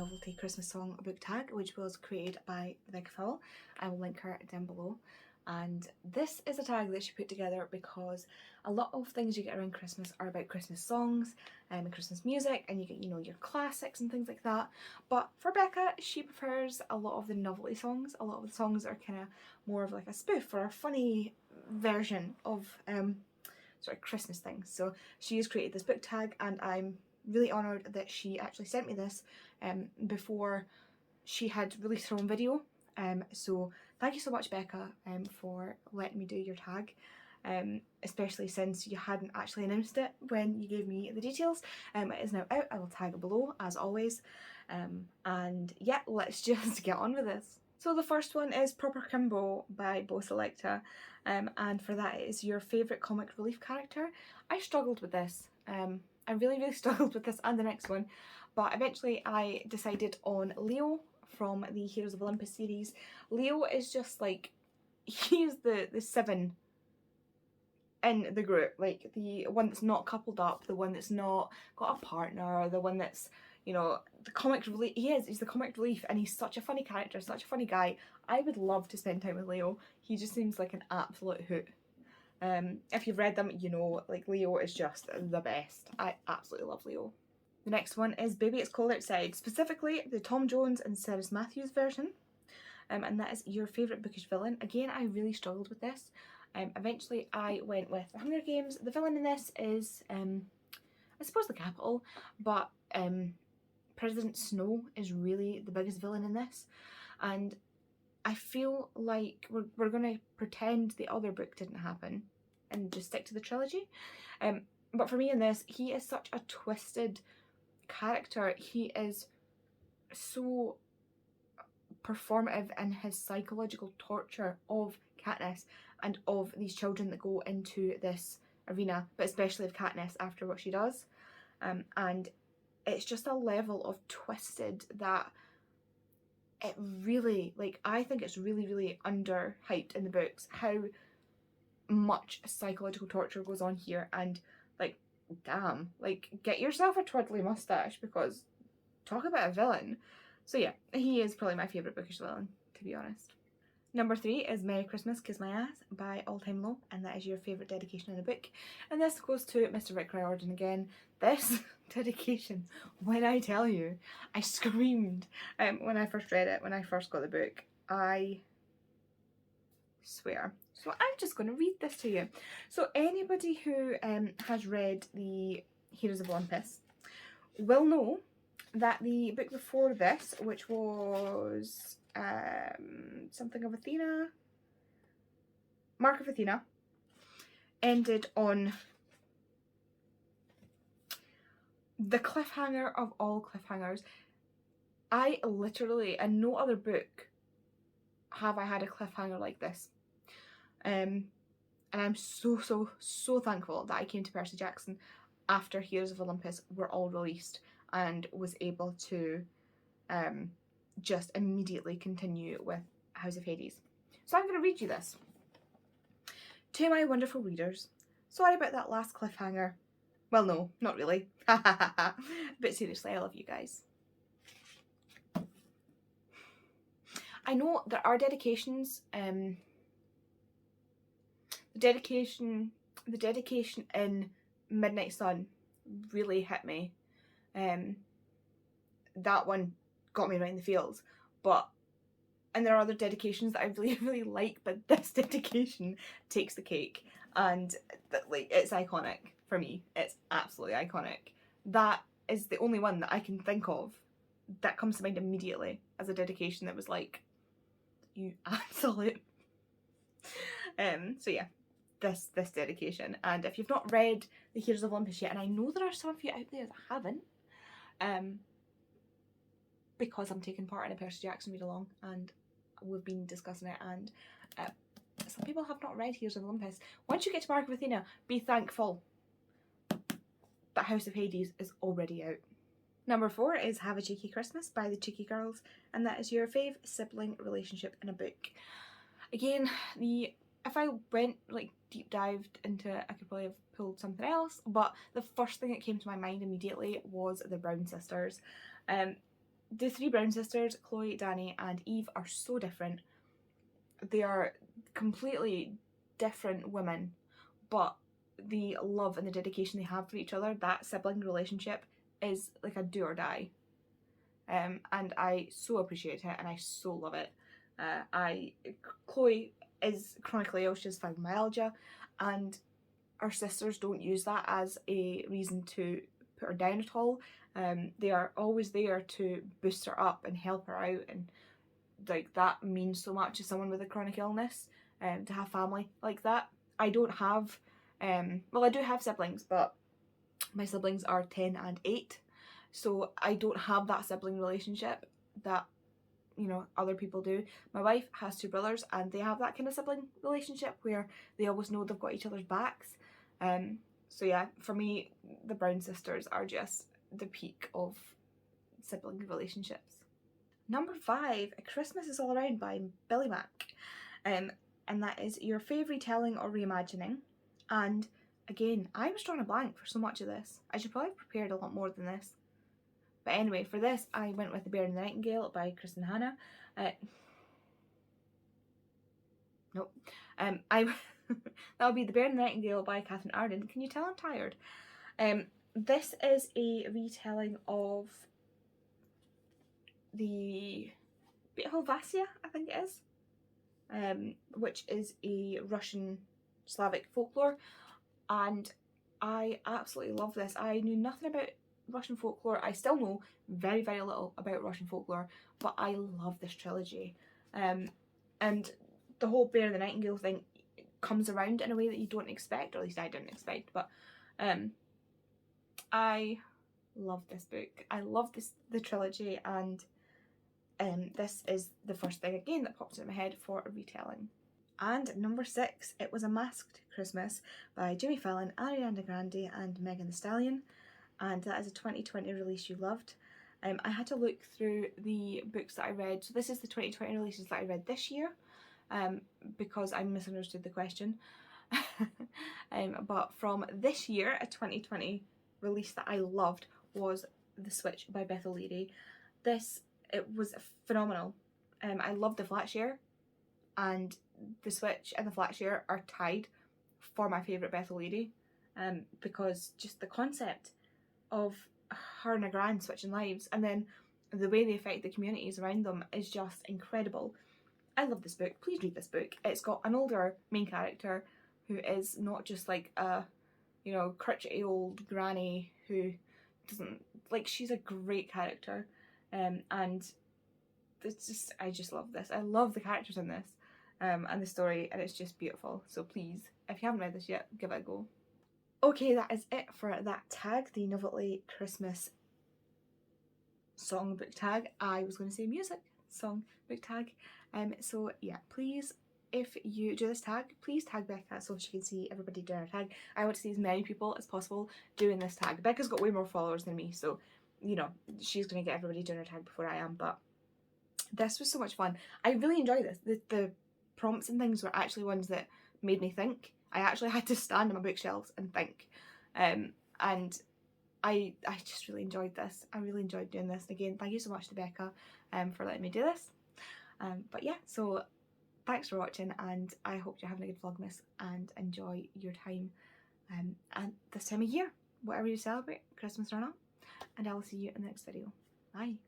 Novelty Christmas song book tag, which was created by the Big Phil. I will link her down below. And this is a tag that she put together because a lot of things you get around Christmas are about Christmas songs and Christmas music, and you get, you know, your classics and things like that. But for Becca, she prefers a lot of the novelty songs. A lot of the songs are kind of more of like a spoof or a funny version of sort of Christmas things. So she has created this book tag, and I'm really honoured that she actually sent me this before she had released her own video. So thank you so much, Becca, for letting me do your tag, especially since you hadn't actually announced it when you gave me the details. It is now out. I will tag it below as always. And yeah, let's just get on with this. So the first one is Proper Kimbo by Bo Selecta, and for that it is your favourite comic relief character. I struggled with this. I really struggled with this and the next one, but eventually I decided on Leo from the Heroes of Olympus series. Leo is just like, he's the seven in the group, like the one that's not coupled up, the one that's not got a partner, the one that's, you know, the comic relief. He's the comic relief, and he's such a funny character, such a funny guy. I would love to spend time with Leo. He just seems like an absolute hoot. If you've read them, you know, like, Leo is just the best. I absolutely love Leo. The next one is Baby It's Cold Outside, specifically the Tom Jones and Cyrus Matthews version. And that is your favourite bookish villain. Again, I really struggled with this. Eventually I went with The Hunger Games. The villain in this is, I suppose, the Capitol, but President Snow is really the biggest villain in this. And I feel like we're going to pretend the other book didn't happen and just stick to the trilogy. But for me in this, he is such a twisted character. He is so performative in his psychological torture of Katniss and of these children that go into this arena, but especially of Katniss after what she does. And it's just a level of twisted that it really, like, I think it's really underhyped in the books how much psychological torture goes on here. And like, damn, like, get yourself a twiddly mustache, because talk about a villain. So yeah, he is probably my favourite bookish villain, to be honest. Number 3 is Merry Christmas Kiss My Ass by All Time Low, and that is your favourite dedication in a book. And this goes to Mr. Rick Riordan again. This dedication, when I tell you, I screamed when I first read it, when I first got the book. I swear. So I'm just going to read this to you. So anybody who has read the Heroes of Olympus will know that the book before this, which was something of Athena, Mark of Athena, ended on the cliffhanger of all cliffhangers. I literally, in no other book have I had a cliffhanger like this. And I'm so thankful that I came to Percy Jackson after Heroes of Olympus were all released and was able to just immediately continue with House of Hades. So I'm going to read you this. To my wonderful readers, sorry about that last cliffhanger. Well, no, not really. But seriously, I love you guys. I know there are dedications, the dedication in Midnight Sun really hit me. That one got me right in the feels, and there are other dedications that I really like, but this dedication takes the cake, and like, it's iconic for me. It's absolutely iconic. That is the only one that I can think of that comes to mind immediately as a dedication that was like, you absolute. So yeah, this dedication. And if you've not read the Heroes of Olympus yet, and I know there are some of you out there that haven't, because I'm taking part in a Percy Jackson read along and we've been discussing it, and some people have not read Heroes of Olympus. Once you get to Mark of Athena, be thankful that House of Hades is already out. Number 4 is Have a Cheeky Christmas by the Cheeky Girls, and that is your fave sibling relationship in a book. Again, if I went like deep dived into it, I could probably have pulled something else, but the first thing that came to my mind immediately was the Brown sisters. the three Brown sisters, Chloe, Danny and Eve, are so different. They are completely different women, but the love and the dedication they have for each other, that sibling relationship, is like a do or die. And I so appreciate it and I so love it. Chloe is chronically ill, she has fibromyalgia, and our sisters don't use that as a reason to put her down at all. They are always there to boost her up and help her out, and like that means so much to someone with a chronic illness, to have family like that. I don't have, well, I do have siblings, but my siblings are 10 and 8, so I don't have that sibling relationship that, you know, other people do. My wife has 2 brothers and they have that kind of sibling relationship where they always know they've got each other's backs. So yeah, for me, the Brown sisters are just the peak of sibling relationships. Number 5, Christmas is All Around by Billy Mack. And that is your favourite telling or reimagining. And again, I was drawing a blank for so much of this. I should probably have prepared a lot more than this. But anyway, for this, I went with The Bear and the Nightingale by Kristen Hanna. Nope. That would be The Bear and the Nightingale by Catherine Arden. Can you tell I'm tired? This is a retelling of the Vasia, I think it is, which is a Russian Slavic folklore, and I absolutely love this. I knew nothing about Russian folklore. I still know very, very little about Russian folklore, but I love this trilogy. And the whole Bear and the Nightingale thing comes around in a way that you don't expect, or at least I didn't expect, but I love this book. I love the trilogy, and this is the first thing again that pops in my head for a retelling. And number 6, It Was a Masked Christmas by Jimmy Fallon, Ariana Grande and Megan Thee Stallion, and that is a 2020 release you loved. I had to look through the books that I read, so this is the 2020 releases that I read this year, because I misunderstood the question. But from this year, a 2020 release that I loved was The Switch by Beth O'Leary. It was phenomenal. I loved the Flatshare, and The Switch and the Flatshare are tied for my favourite Beth O'Leary, because just the concept of her and a gran switching lives, and then the way they affect the communities around them is just incredible. I love this book. Please read this book. It's got an older main character who is not just like a, you know, crotchety old granny who doesn't, like, she's a great character, and it's just, I just love this. I love the characters in this, and the story, and it's just beautiful. So please, if you haven't read this yet, give it a go. Okay, that is it for that tag, the Novelty Christmas songbook tag. I was going to say music songbook tag. So yeah, please, if you do this tag, please tag Becca so she can see everybody doing her tag. I want to see as many people as possible doing this tag. Becca's got way more followers than me, so, you know, she's going to get everybody doing her tag before I am, but this was so much fun. I really enjoyed this. The prompts and things were actually ones that made me think. I actually had to stand on my bookshelves and think. And I just really enjoyed this. I really enjoyed doing this. Again, thank you so much to Becca for letting me do this. But yeah, so thanks for watching, and I hope you're having a good Vlogmas and enjoy your time and this time of year, whatever you celebrate, Christmas or not. And I will see you in the next video. Bye.